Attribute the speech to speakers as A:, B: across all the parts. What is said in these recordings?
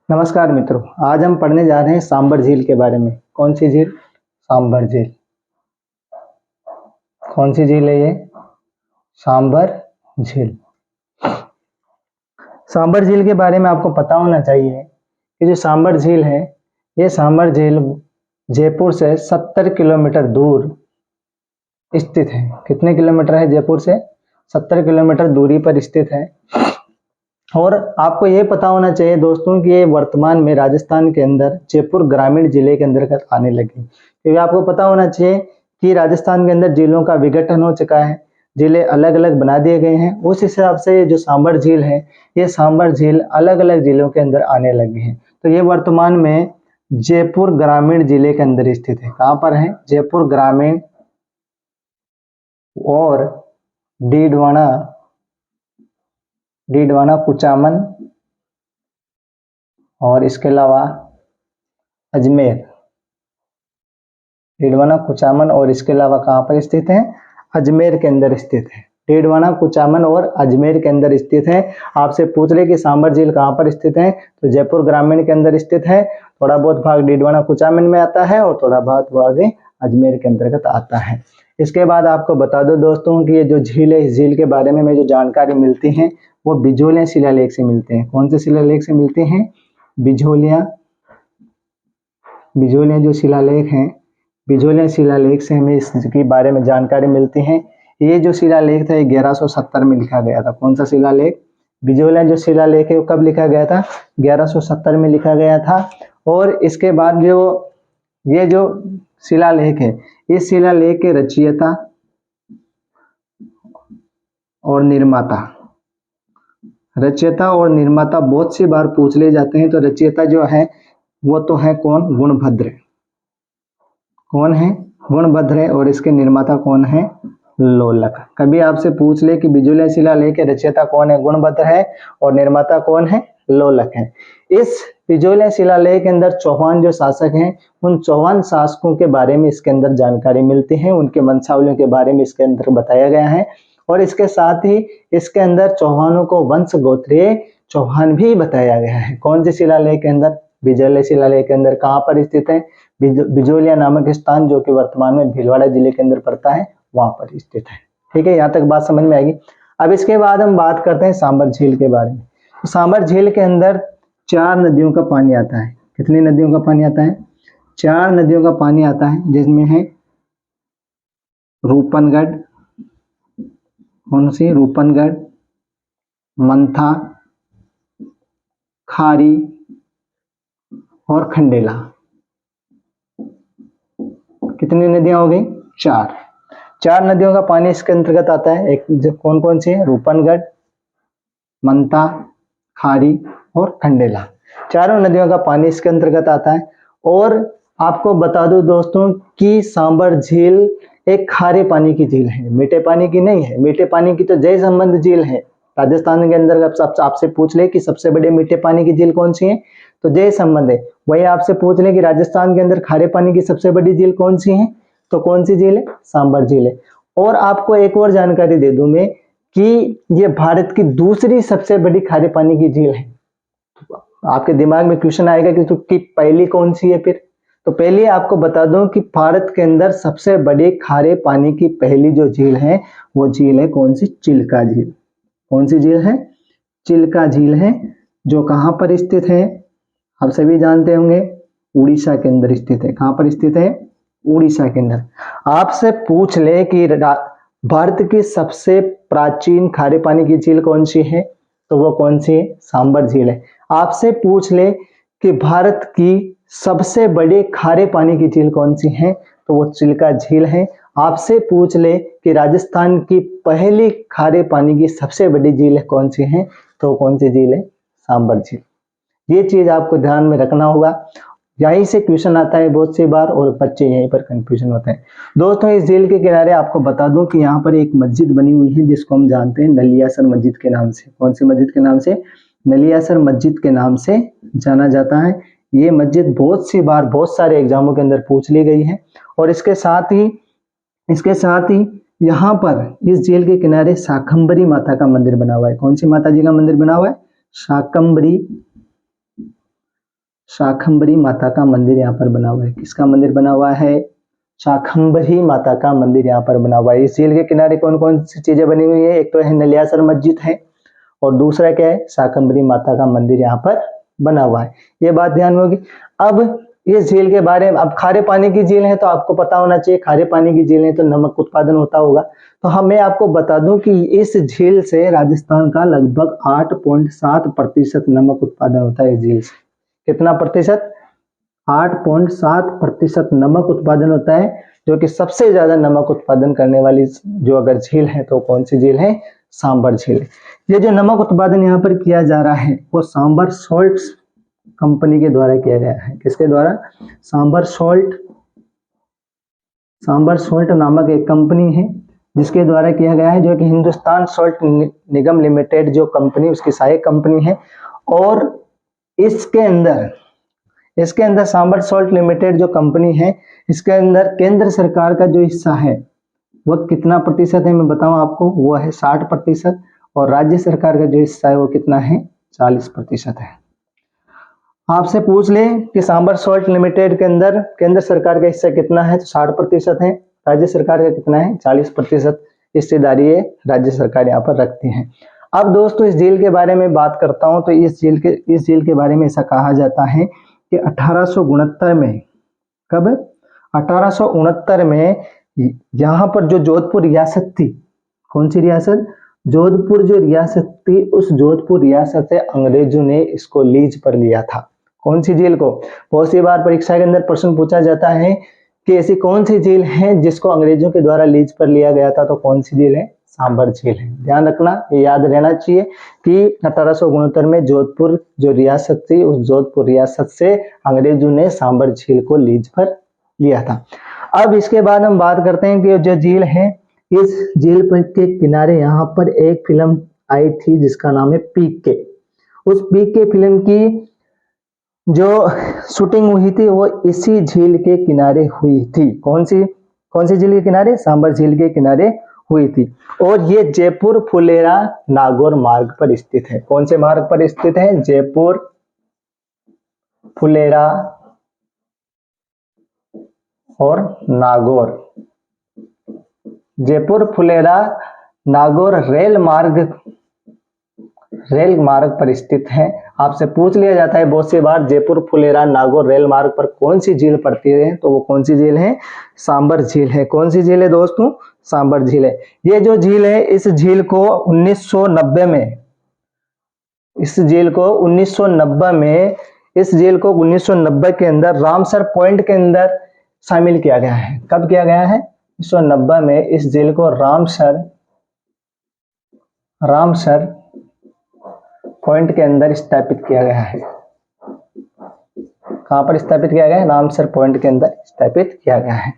A: नमस्कार मित्रों, आज हम पढ़ने जा रहे हैं सांबर झील के बारे में। कौन सी झील? सांबर झील। कौन सी झील है ये? सांबर झील। सांबर झील के बारे में आपको पता होना चाहिए कि जो सांबर झील है, ये सांबर झील जयपुर से 70 किलोमीटर दूर स्थित है। कितने किलोमीटर है जयपुर से? 70 किलोमीटर दूरी पर स्थित है। और आपको ये पता होना चाहिए दोस्तों कि ये वर्तमान में राजस्थान के अंदर जयपुर ग्रामीण जिले के अंतर्गत आने लगी, क्योंकि आपको पता होना चाहिए कि राजस्थान के अंदर जिलों का विघटन हो चुका है, जिले अलग अलग बना दिए गए हैं। उस हिसाब से ये जो सांबर झील है, ये सांबर झील अलग अलग जिलों के अंदर आने लगी है। तो ये वर्तमान में जयपुर ग्रामीण जिले के अंदर स्थित है। कहाँ पर है? जयपुर ग्रामीण और डीडवाना कुचामन और इसके अलावा अजमेर। डीडवाना कुचामन और इसके अलावा कहाँ पर स्थित है? अजमेर के अंदर स्थित है। डीडवाना कुचामन और अजमेर के अंदर स्थित है। आपसे पूछ ले कि सांबर झील कहाँ पर स्थित है, तो जयपुर ग्रामीण के अंदर स्थित है। थोड़ा बहुत भाग डीडवाना कुचामन में आता है और थोड़ा बहुत भाग अजमेर के अंतर्गत आता है। इसके बाद आपको बता दो दोस्तों कि ये जो झील है, इस झील के बारे में जो जानकारी मिलती है वो बिजोलिया शिलालेख से मिलते हैं। कौन से शिलालेख से मिलते हैं? बिजोलिया जो शिलालेख हैं, बिजोलिया शिलालेख से हमें इसके बारे में जानकारी मिलती है। ये जो शिलालेख था, 1170 में लिखा गया था। कौन सा शिलालेख? बिजोलिया जो शिलालेख है वो कब लिखा गया था? 1170 में लिखा गया था। और इसके बाद ये जो शिलालेख है, इस शिलालेख के रचयिता और निर्माता बहुत सी बार पूछ ले जाते हैं। तो रचयिता जो है वो तो है कौन? गुणभद्र। कौन है? गुणभद्र है। और इसके निर्माता कौन है? लोलक। कभी आपसे पूछ ले कि बिजोलिया शिलालेख के रचयिता कौन है? गुणभद्र है। और निर्माता कौन है? लोलक है। इस बिजोलिया शिलालेख के अंदर चौहान जो शासक हैं, उन चौहान शासकों के बारे में इसके अंदर जानकारी मिलती है। उनके वंशावलियों के बारे में इसके अंदर बताया गया है। और इसके साथ ही इसके अंदर चौहानों को वंश गोत्रीय चौहान भी बताया गया है। कौन से शिलालेख के अंदर? बिजोलिया शिलालेख के अंदर। कहाँ पर स्थित है? बिजोलिया नामक स्थान, जो कि वर्तमान में भीलवाड़ा जिले के अंदर पड़ता है, वहां पर स्थित है। ठीक है, यहाँ तक बात समझ में आएगी। अब इसके बाद हम बात करते हैं सांबर झील के बारे में। तो सांबर झील के अंदर 4 नदियों का पानी आता है। कितनी नदियों का पानी आता है? 4 नदियों का पानी आता है, जिसमें है रूपनगढ़। कौन सी? रूपनगढ़, मंथा, खारी और खंडेला। कितनी नदियां हो गई? 4 नदियों का पानी इसके अंतर्गत आता है। एक कौन कौन सी है? रूपनगढ़, मंथा, खारी और खंडेला। चारों नदियों का पानी इसके अंतर्गत आता है। और आपको बता दूं दोस्तों कि सांबर झील एक खारे पानी की झील है, मीठे पानी की नहीं है। मीठे पानी की तो जय संबंध झील है। राजस्थान के अंदर आपसे पूछ ले कि सबसे बड़े मीठे पानी की झील कौन सी है, तो जय संबंध है। वही आपसे पूछ ले कि राजस्थान के अंदर खारे पानी की सबसे बड़ी झील कौन सी है, तो कौन सी झील है? सांबर झील है। और आपको एक और जानकारी दे दूं मैं कि ये भारत की दूसरी सबसे बड़ी खारे पानी की झील है। आपके दिमाग में क्वेश्चन आएगा कि पहली कौन सी है फिर? तो पहले आपको बता दूं कि भारत के अंदर सबसे बड़ी खारे पानी की पहली जो झील है, वो झील है कौन सी? चिल्का झील। कौन सी झील है? चिल्का झील है, जो कहां पर स्थित है? आप सभी जानते होंगे, उड़ीसा के अंदर स्थित है। कहां पर स्थित है? उड़ीसा के अंदर। आपसे पूछ ले कि भारत की सबसे प्राचीन खारे पानी की झील कौन सी है, तो वो कौन सी है? सांबर झील है। आपसे पूछ ले कि भारत की सबसे बड़े खारे पानी की झील कौन सी है, तो वो चिल्का झील है। आपसे पूछ ले कि राजस्थान की पहली खारे पानी की सबसे बड़ी झील कौन सी है, तो कौन सी झील है? सांबर झील। ये चीज आपको ध्यान में रखना होगा। यहीं से क्वेश्चन आता है बहुत सी बार, और बच्चे यहीं पर कंफ्यूजन होते हैं। दोस्तों, इस झील के किनारे आपको बता दूं कि यहाँ पर एक मस्जिद बनी हुई है, जिसको हम जानते हैं नलियासर मस्जिद के नाम से। कौन सी मस्जिद के नाम से? नलियासर मस्जिद के नाम से जाना जाता है। ये मस्जिद बहुत सी बार बहुत सारे एग्जामों के अंदर पूछ ली गई है। और इसके साथ ही यहाँ पर इस झील के किनारे शाकंभरी माता का मंदिर बना हुआ है। कौन सी माता जी का मंदिर बना हुआ है? शाकंभरी, शाकंभरी माता का मंदिर यहाँ पर बना हुआ है। किसका मंदिर बना हुआ है? शाकंभरी माता का मंदिर यहाँ पर बना हुआ है। इस झील के किनारे कौन कौन सी चीजें बनी हुई है? एक तो है नलियासर मस्जिद है, और दूसरा क्या है? शाकंभरी माता का मंदिर यहाँ पर बना हुआ है। ये बात ध्यान में होगी। अब इस झील के बारे में, अब खारे पानी की झील है तो आपको पता होना चाहिए, खारे पानी की झील है तो नमक उत्पादन होता होगा। तो मैं आपको बता दूं कि इस झील से राजस्थान का लगभग 8.7% नमक उत्पादन होता है। इस झील से कितना प्रतिशत? 8.7% नमक उत्पादन होता है, जो कि सबसे ज्यादा नमक उत्पादन करने वाली जो अगर झील है तो कौन सी झील है? सांबर झील। ये जो नमक उत्पादन यहाँ पर किया जा रहा है वो सांबर सॉल्ट कंपनी के द्वारा किया गया है। किसके द्वारा? सांबर सॉल्ट नामक एक कंपनी है जिसके द्वारा किया गया है, जो कि हिंदुस्तान सॉल्ट निगम लिमिटेड जो कंपनी, उसकी सहायक कंपनी है। और इसके अंदर सांबर सॉल्ट लिमिटेड जो कंपनी है, इसके अंदर केंद्र सरकार का जो हिस्सा है वह कितना प्रतिशत है मैं बताऊं आपको? वो है 60%, और राज्य सरकार का जो हिस्सा है वो कितना है? 40% है। आपसे पूछ ले कि सांबर सॉल्ट लिमिटेड के अंदर केंद्र सरकार का हिस्सा कितना है, तो 60% है। राज्य सरकार का कितना है? 40% हिस्सेदारी राज्य सरकार यहाँ पर रखती है। अब दोस्तों इस झील के बारे में बात करता हूं, तो इस झील के बारे में ऐसा कहा जाता है कि 1869 में, कब? 1869 में यहाँ पर जो जोधपुर रियासत थी, कौन सी रियासत? जोधपुर जो रियासत थी, उस जोधपुर रियासत से अंग्रेजों ने इसको लीज पर लिया था। कौन सी झील को? बहुत सी बार परीक्षा के अंदर प्रश्न पूछा जाता है कि ऐसी कौन सी झील है जिसको अंग्रेजों के द्वारा लीज पर लिया गया था, तो कौन सी झील है? सांबर झील है। ध्यान रखना, ये याद रहना चाहिए कि 1869 में जोधपुर जो रियासत थी, उस जोधपुर रियासत से अंग्रेजों ने सांबर झील को लीज पर लिया था। अब इसके बाद हम बात करते हैं कि जो झील है, इस झील पर के किनारे यहाँ पर एक फिल्म आई थी जिसका नाम है पीके। उस पीके फिल्म की जो शूटिंग हुई थी वो इसी झील के किनारे हुई थी। कौन सी झील के किनारे? सांबर झील के किनारे हुई थी। और ये जयपुर फुलेरा नागौर मार्ग पर स्थित है। कौन से मार्ग पर स्थित है? जयपुर फुलेरा और नागौर, जयपुर फुलेरा नागौर रेल मार्ग पर स्थित है। आपसे पूछ लिया जाता है बहुत सी बार, जयपुर फुलेरा नागौर रेल मार्ग पर कौन सी झील पड़ती है, तो वो कौन सी झील है? सांबर झील है। कौन सी झील है दोस्तों? सांबर झील है। ये जो झील है, इस झील को 1990 में, इस झील को 1990 के अंदर रामसर पॉइंट के अंदर शामिल किया गया है। कब किया गया है? 1990 में इस झील को रामसर पॉइंट के अंदर स्थापित किया गया है। कहां पर स्थापित किया गया है? रामसर पॉइंट के अंदर स्थापित किया गया है।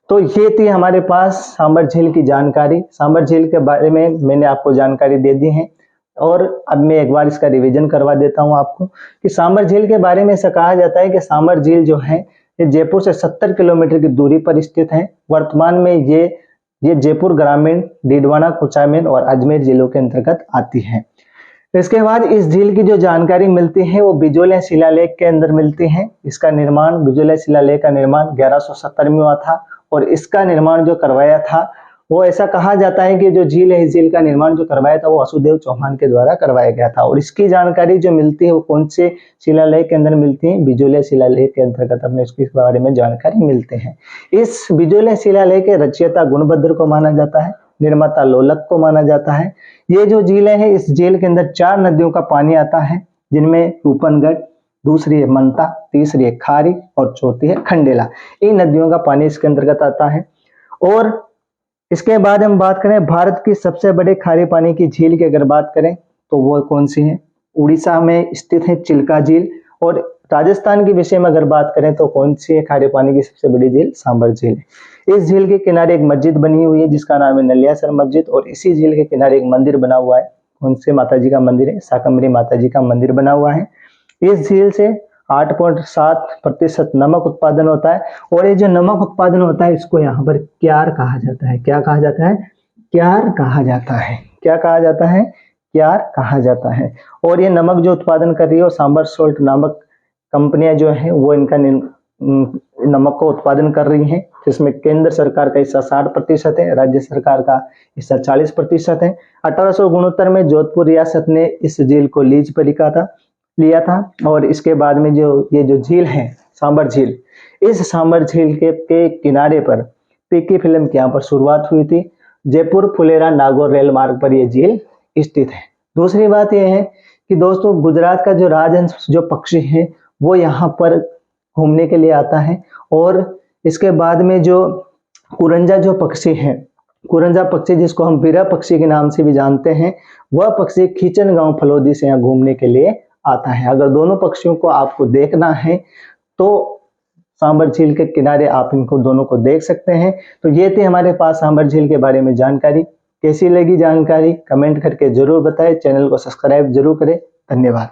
A: तो ये थी हमारे पास सांबर झील की जानकारी। सांबर झील के बारे में मैंने आपको जानकारी दे दी है, और अब मैं एक बार इसका रिवीजन करवा देता हूं आपको कि सांबर झील के बारे में ऐसा कहा जाता है कि सांबर झील जो है ये जयपुर से 70 किलोमीटर की दूरी पर स्थित है। वर्तमान में ये जयपुर ग्रामीण, डीडवाना, कुचामन और अजमेर जिलों के अंतर्गत आती है। इसके बाद इस झील की जो जानकारी मिलती है वो बिजोलिया शिलालेख के अंदर मिलती है। इसका निर्माण, बिजोलिया शिलालेख का निर्माण 1170 में हुआ था, और इसका निर्माण जो करवाया था वो ऐसा कहा जाता है कि जो झील है, इस झील का निर्माण जो करवाया था वो वासुदेव चौहान के द्वारा करवाया गया था। और इसकी जानकारी जो मिलती है वो कौन से शिलालेख के अंदर मिलती है? बिजोलिया शिलालेख के अंतर्गत अपने इसके बारे में जानकारी मिलते हैं। इस बिजोलिया शिलालेख के रचयिता गुणभद्र को माना जाता है, निर्माता लोलक को माना जाता है। ये जो झीलें हैं, इस झील के अंदर 4 नदियों का पानी आता है, जिनमें रूपनगढ़, दूसरी है मंता, तीसरी है खारी और चौथी है खंडेला। इन नदियों का पानी इसके अंतर्गत आता है। और इसके बाद हम बात करें भारत की सबसे बड़े खारे पानी की झील की अगर बात करें तो वो कौन सी है? उड़ीसा में स्थित है चिल्का झील। और राजस्थान के विषय में अगर बात करें तो कौन सी है खारे पानी की सबसे बड़ी झील? सांबर झील है। इस झील के किनारे एक मस्जिद बनी हुई है जिसका नाम है नलियासर मस्जिद, और इसी झील के किनारे एक मंदिर बना हुआ है। कौन से माता जी का मंदिर है? शाकंभरी माता जी का मंदिर बना हुआ है। इस झील से 8.7% नमक उत्पादन होता है, और ये जो नमक उत्पादन होता है इसको यहाँ पर क्यार कहा जाता है। क्या कहा जाता है? क्यार कहा जाता है। क्या कहा जाता है? क्यार कहा जाता है। और ये नमक जो उत्पादन कर रही है वो सांबर सोल्ट नामक कंपनियां जो है वो इनका नमक को उत्पादन कर रही हैं, जिसमें केंद्र सरकार का हिस्सा 60% है, राज्य सरकार का हिस्सा 40% है। 1869 में जोधपुर रियासत ने इस झील को लीज पर लिया था और इसके बाद में ये जो झील है सांबर झील, इस सांबर झील के किनारे पर पीके फिल्म की यहाँ पर शुरुआत हुई थी। जयपुर फुलेरा नागौर रेल मार्ग पर यह झील स्थित है। दूसरी बात यह है कि दोस्तों गुजरात का जो राजहंस जो पक्षी है वो यहाँ पर घूमने के लिए आता है। और इसके बाद में जो कुरंजा जो पक्षी है, कुरंजा पक्षी जिसको हम बिरा पक्षी के नाम से भी जानते हैं, वह पक्षी खींचन गांव फलोदी से यहाँ घूमने के लिए आता है। अगर दोनों पक्षियों को आपको देखना है तो सांबर झील के किनारे आप इनको दोनों को देख सकते हैं। तो ये थी हमारे पास सांबर झील के बारे में जानकारी। कैसी लगी जानकारी कमेंट करके जरूर बताएं, चैनल को सब्सक्राइब जरूर करें। धन्यवाद।